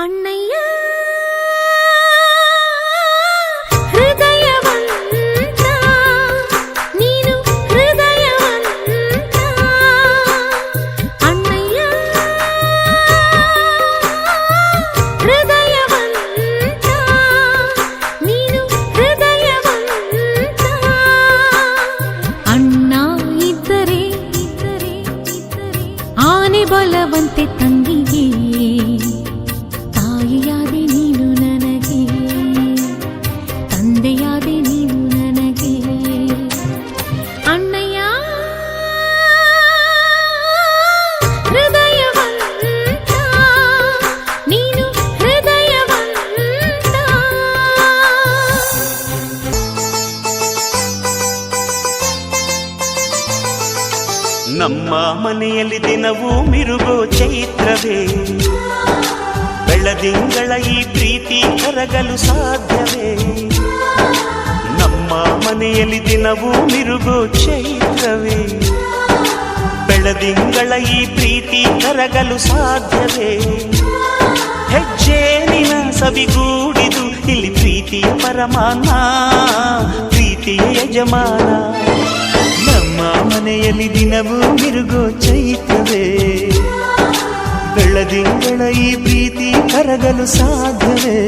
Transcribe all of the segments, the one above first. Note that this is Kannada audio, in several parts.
ಅಣ್ಣಯ್ಯ ಹೃದಯವಂತ ನೀನು ಹೃದಯವಂತ ಅಣ್ಣಯ್ಯ ಹೃದಯವಂತ ನೀನು ಹೃದಯವಂತ ಅಣ್ಣ ಇದ್ದರೆ ಆನೆ ಬಲವಂತೆ ತಂಗಿಗೆ ತಾಯಿಯಾದೆ ನೀನು ನನಗೆ ತಂದೆಯಾದೆ ನೀನು ನನಗೆ ಅಣ್ಣಯ್ಯ ಹೃದಯವಂತ ನೀನು ಹೃದಯವಂತ ನಮ್ಮ ಮನೆಯಲ್ಲಿ ದಿನವೂ ಮಿರುಗೋ ಚೈತ್ರವೇ ಬೆಳದಿಂಗಳ ಈ ಪ್ರೀತಿ ಕರಗಲು ಸಾಧ್ಯವೇ ನಮ್ಮ ಮನೆಯಲ್ಲಿ ದಿನವೂ ಮಿರುಗೋ ಚೈತ್ರವೇ ಬೆಳದಿಂಗಳ ಈ ಪ್ರೀತಿ ಕರಗಲು ಸಾಧ್ಯವೇ ಹೆಜ್ಜೇನಿನ ಸವಿಗೂಡಿದು ಇಲ್ಲಿ ಪ್ರೀತಿಯ ಪರಮಾನ ಪ್ರೀತಿಯ ಯಜಮಾನ ನಮ್ಮ ಮನೆಯಲ್ಲಿ ದಿನವೂ ಮಿರುಗೋ ಚೈತ್ರವೇ ಬೆಳದಿಂಗಳ ಈ ಪ್ರೀತಿ ಕರಗಲು ಸಾಧ್ಯವೇ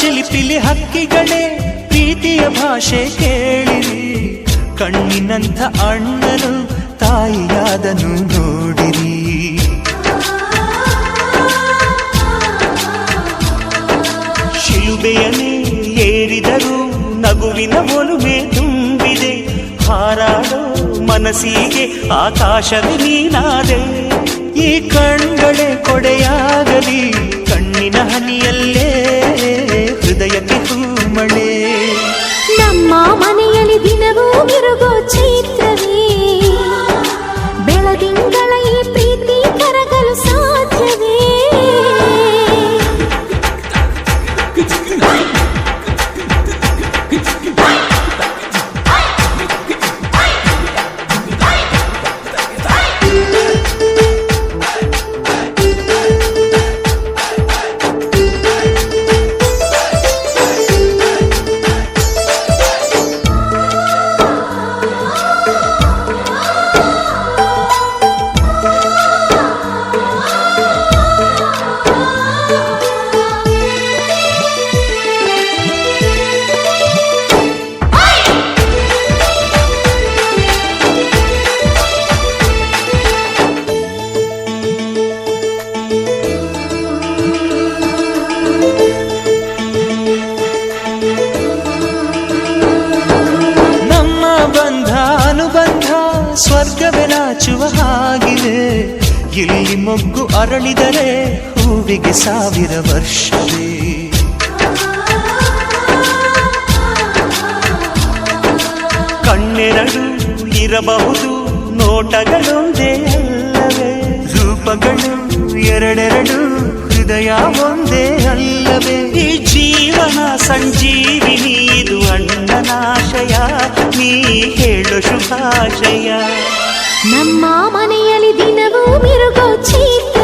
ಚಿಲಿಪಿಲಿ ಹಕ್ಕಿಗಳೇ ಪ್ರೀತಿಯ ಭಾಷೆ ಕೇಳಿರಿ ಕಣ್ಣಿನಂಥ ಅಣ್ಣನು ತಾಯಿಯಾದನು ನೋಡಿರಿ ಶಿಲುಬೆಯನ್ನೇ ಏರಿದರೂ ನಗುವಿನ ಒಲುಮೆ ತುಂಬಿದೆ ಹಾರಾಡೋ ಮನಸ್ಸಿಗೆ ಆಕಾಶವೇ ನೀನಾದೆ ಈ ಕಣ್ಗಳೇ ಕೊಡೆಯಾಗಲಿ ಕಣ್ಣಿನ ಹನಿಯಲ್ಲೇ ಹೃದಯಕ್ಕೆ ಹೂಮಳೆ ನಮ್ಮ ಮನೆಯಲ್ಲಿ ದಿನವೂ ಮಿರುಗೋ ಚೈತ್ರವೇ ಬೆಳದಿಂಗಳ ಈ ಪ್ರೀತಿ ಕರಗಲು ಸಾಧ್ಯವೇ ಸ್ವರ್ಗವೇ ನಾಚುವ ಹಾಗಿದೆ ಇಲ್ಲಿ ಮೊಗ್ಗು ಅರಳಿದರೆ ಹೂವಿಗೆ 1000 ವರ್ಷವೇ ಕಣ್ಣೆರಡು ಇರಬಹುದು ನೋಟಗಳೊಂದೇ ಅಲ್ಲವೇ ರೂಪಗಳು ಎರಡೆರಡು ಹೃದಯ ಒಂದೇ ಅಲ್ಲವೇ ಈ ಜೀವನ ಸಂಜೀವಿನಿ ಇದು ಅಣ್ಣನಾಶಯ ನೀ ಹೇಳು ಶುಭಾಶಯ ನಮ್ಮ ಮನೆಯಲ್ಲಿ ದಿನವೂ ಮಿರುಗೋ ಚೈತ್ರ